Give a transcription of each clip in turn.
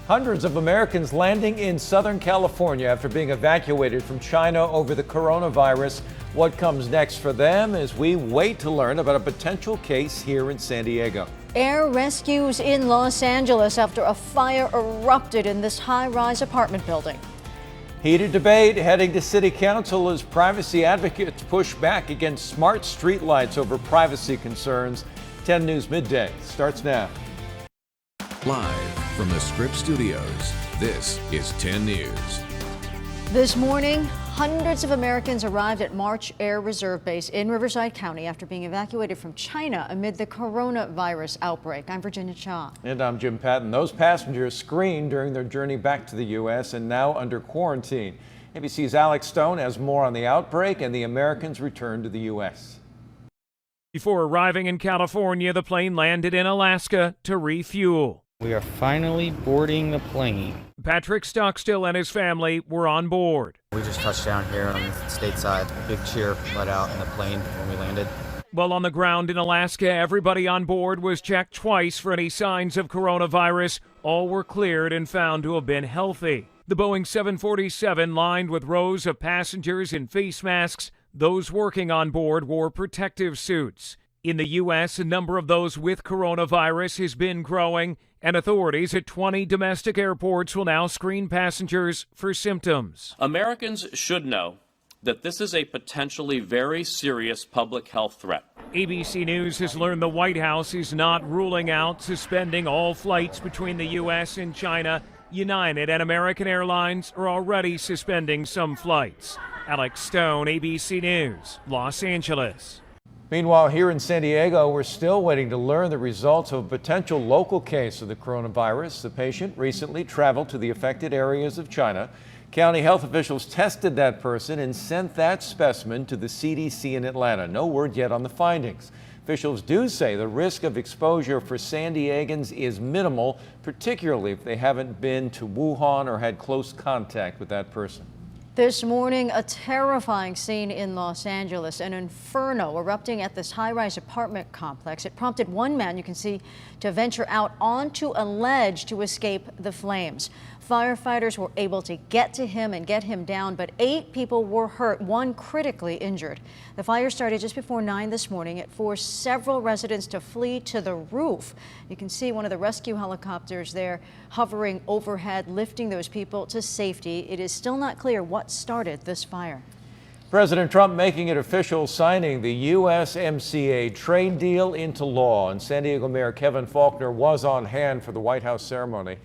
Hundreds of Americans landing in Southern California after being evacuated from China over the coronavirus. What comes next for them as we wait to learn about a potential case here in San Diego. Air rescues in Los Angeles after a fire erupted in this high-rise apartment building. Heated debate heading to City Council as privacy advocates push back against smart streetlights over privacy concerns. 10 News Midday starts now. Live from the Scripps Studios, this is 10 News. This morning, hundreds of Americans arrived at March Air Reserve Base in Riverside County after being evacuated from China amid the coronavirus outbreak. I'm Virginia Cha. And I'm Jim Patton. Those passengers screened during their journey back to the U.S. and now under quarantine. ABC's Alex Stone has more on the outbreak and the Americans' return to the U.S. Before arriving in California, the plane landed in Alaska to refuel. We are finally boarding the plane. Patrick Stockstill and his family were on board. We just touched down here on the stateside. Big cheer let out in the plane when we landed. While on the ground in Alaska, everybody on board was checked twice for any signs of coronavirus. All were cleared and found to have been healthy. The Boeing 747 lined with rows of passengers in face masks. Those working on board wore protective suits. In the U.S., a number of those with coronavirus has been growing, and authorities at 20 domestic airports will now screen passengers for symptoms. Americans should know that this is a potentially very serious public health threat. ABC News has learned the White House is not ruling out suspending all flights between the U.S. and China. United and American Airlines are already suspending some flights. Alex Stone, ABC News, Los Angeles. Meanwhile, here in San Diego, we're still waiting to learn the results of a potential local case of the coronavirus. The patient recently traveled to the affected areas of China. County health officials tested that person and sent that specimen to the CDC in Atlanta. No word yet on the findings. Officials do say the risk of exposure for San Diegans is minimal, particularly if they haven't been to Wuhan or had close contact with that person. This morning, a terrifying scene in Los Angeles, an inferno erupting at this high-rise apartment complex. It prompted one man, you can see, to venture out onto a ledge to escape the flames. Firefighters were able to get to him and get him down, but 8 people were hurt, 1 critically injured. The fire started just before 9 this morning. It forced several residents to flee to the roof. You can see one of the rescue helicopters there hovering overhead, lifting those people to safety. It is still not clear what started this fire. President Trump making it official, signing the USMCA trade deal into law, and San Diego Mayor Kevin Faulconer was on hand for the White House ceremony.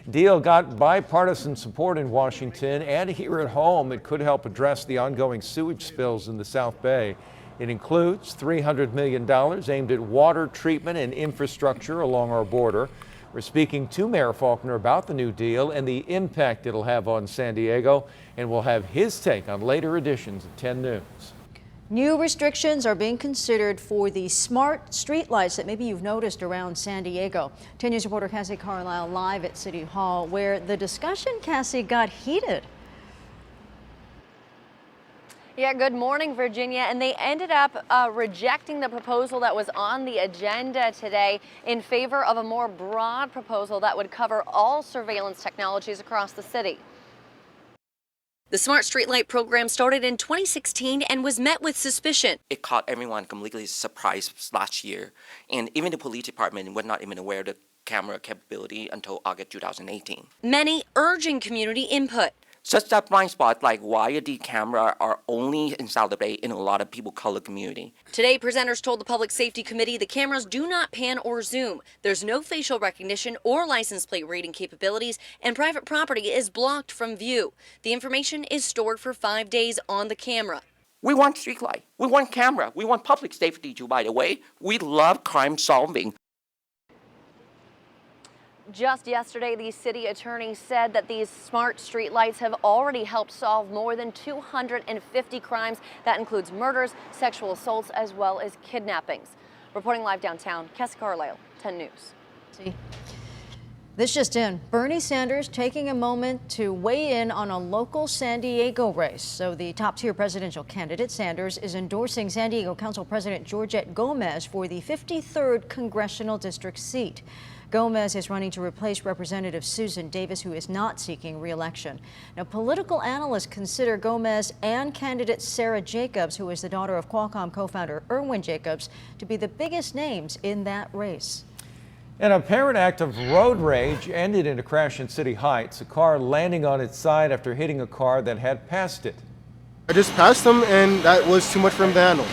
Deal got bipartisan support in Washington and here at home. It could help address the ongoing sewage spills in the South Bay. It includes $300 million aimed at water treatment and infrastructure along our border. We're speaking to Mayor Faulconer about the new deal and the impact it'll have on San Diego, and we'll have his take on later editions of 10 News. New restrictions are being considered for the smart streetlights that maybe you've noticed around San Diego. 10 News reporter Cassie Carlisle live at City Hall, where the discussion, Cassie, got heated. Yeah, good morning, Virginia. And they ended up rejecting the proposal that was on the agenda today in favor of a more broad proposal that would cover all surveillance technologies across the city. The Smart Streetlight program started in 2016 and was met with suspicion. It caught everyone completely surprised last year, and even the police department was not even aware of the camera capability until August 2018. Many urging community input. Such that blind spot like why the camera are only in South Bay in a lot of people color community. Today, presenters told the Public Safety Committee the cameras do not pan or zoom. There's no facial recognition or license plate reading capabilities, and private property is blocked from view. The information is stored for 5 days on the camera. We want streetlight. We want camera. We want public safety too, by the way. We love crime solving. Just yesterday, the city attorney said that these smart streetlights have already helped solve more than 250 crimes. That includes murders, sexual assaults, as well as kidnappings. Reporting live downtown, Cassie Carlisle, 10 News. See. This just in, Bernie Sanders taking a moment to weigh in on a local San Diego race. So the top-tier presidential candidate, Sanders, is endorsing San Diego Council President Georgette Gomez for the 53rd Congressional District seat. Gomez is running to replace Representative Susan Davis, who is not seeking re-election. Now, political analysts consider Gomez and candidate Sarah Jacobs, who is the daughter of Qualcomm co-founder Irwin Jacobs, to be the biggest names in that race. An apparent act of road rage ended in a crash in City Heights, a car landing on its side after hitting a car that had passed it. I just passed him, and that was too much for him to handle.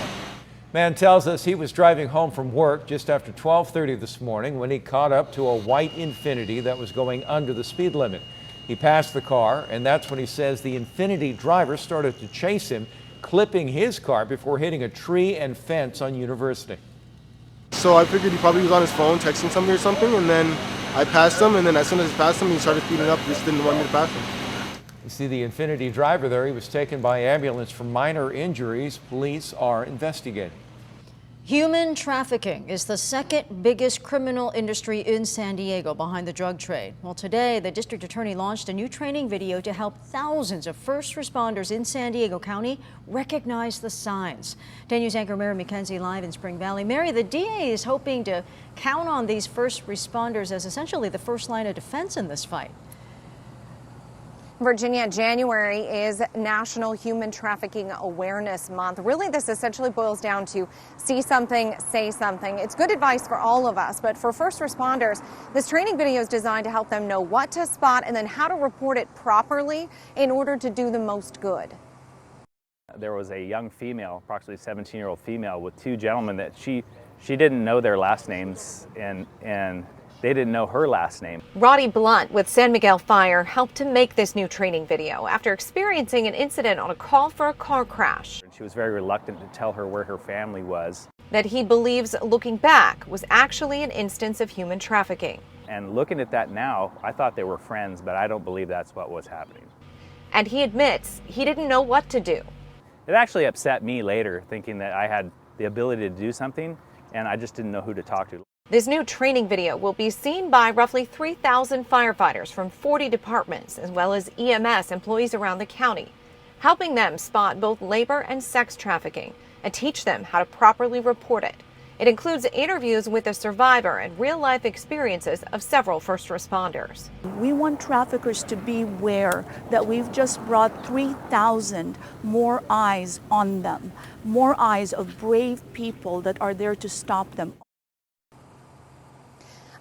Man tells us he was driving home from work just after 12:30 this morning when he caught up to a white Infiniti that was going under the speed limit. He passed the car, and that's when he says the Infiniti driver started to chase him, clipping his car before hitting a tree and fence on University. So I figured he probably was on his phone texting somebody or something, and then I passed him, and then as soon as I passed him, he started speeding up. He just didn't want me to pass him. You see the Infiniti driver there. He was taken by ambulance for minor injuries. Police are investigating. Human trafficking is the second biggest criminal industry in San Diego, behind the drug trade. Well, today, the district attorney launched a new training video to help thousands of first responders in San Diego County recognize the signs. 10 News anchor Mary McKenzie live in Spring Valley. Mary, the DA is hoping to count on these first responders as essentially the first line of defense in this fight. Virginia, January is National Human Trafficking Awareness Month. Really, this essentially boils down to see something, say something. It's good advice for all of us, but for first responders, this training video is designed to help them know what to spot and then how to report it properly in order to do the most good. There was a young female, approximately 17-year-old female, with two gentlemen that she didn't know their last names, and they didn't know her last name. Roddy Blunt with San Miguel Fire helped to make this new training video after experiencing an incident on a call for a car crash. She was very reluctant to tell her where her family was. That he believes, looking back, was actually an instance of human trafficking. And looking at that now, I thought they were friends, but I don't believe that's what was happening. And he admits he didn't know what to do. It actually upset me later, thinking that I had the ability to do something, and I just didn't know who to talk to. This new training video will be seen by roughly 3,000 firefighters from 40 departments, as well as EMS employees around the county, helping them spot both labor and sex trafficking and teach them how to properly report it. It includes interviews with the survivor and real-life experiences of several first responders. We want traffickers to be aware that we've just brought 3,000 more eyes on them, more eyes of brave people that are there to stop them.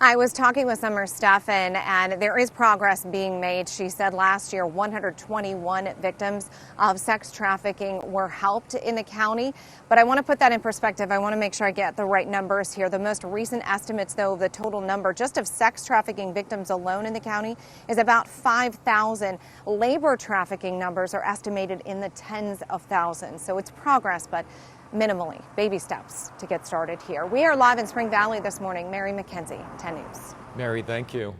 I was talking with Summer Steffen, and there is progress being made. She said last year 121 victims of sex trafficking were helped in the county. But I want to put that in perspective. I want to make sure I get the right numbers here. The most recent estimates, though, of the total number just of sex trafficking victims alone in the county is about 5,000. Labor trafficking numbers are estimated in the tens of thousands. So it's progress, but minimally, baby steps to get started here. We are live in Spring Valley this morning. Mary McKenzie, 10 News. Mary, thank you.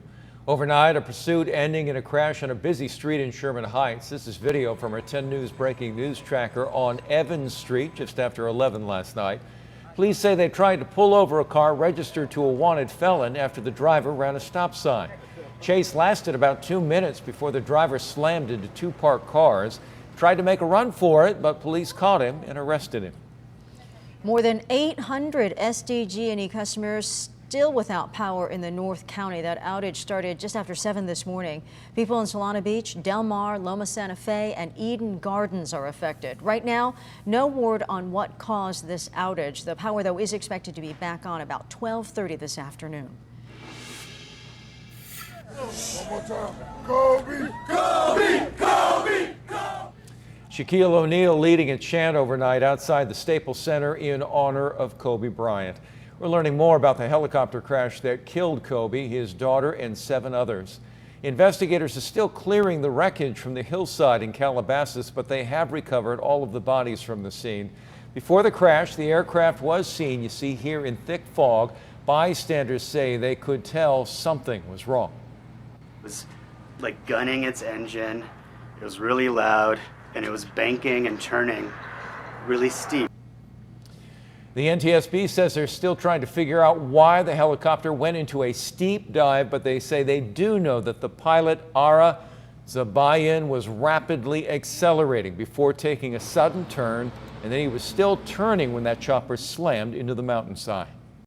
Overnight, a pursuit ending in a crash on a busy street in Sherman Heights. This is video from our 10 News breaking news tracker on Evans Street just after 11 last night. Police say they tried to pull over a car registered to a wanted felon after the driver ran a stop sign. Chase lasted about 2 minutes before the driver slammed into two parked cars, tried to make a run for it, but police caught him and arrested him. More than 800 SDG&E customers still without power in the North County. That outage started just after 7 this morning. People in Solana Beach, Del Mar, Loma Santa Fe, and Eden Gardens are affected. Right now, no word on what caused this outage. The power, though, is expected to be back on about 12:30 this afternoon. One more time. Kobe! Kobe! Kobe! Kobe! Shaquille O'Neal leading a chant overnight outside the Staples Center in honor of Kobe Bryant. We're learning more about the helicopter crash that killed Kobe, his daughter, and 7 others. Investigators are still clearing the wreckage from the hillside in Calabasas, but they have recovered all of the bodies from the scene. Before the crash, the aircraft was seen, you see here, in thick fog. Bystanders say they could tell something was wrong. It was like gunning its engine. It was really loud, and it was banking and turning really steep. The NTSB says they're still trying to figure out why the helicopter went into a steep dive, but they say they do know that the pilot, Ara Zabayan, was rapidly accelerating before taking a sudden turn, and then he was still turning when that chopper slammed into the mountainside.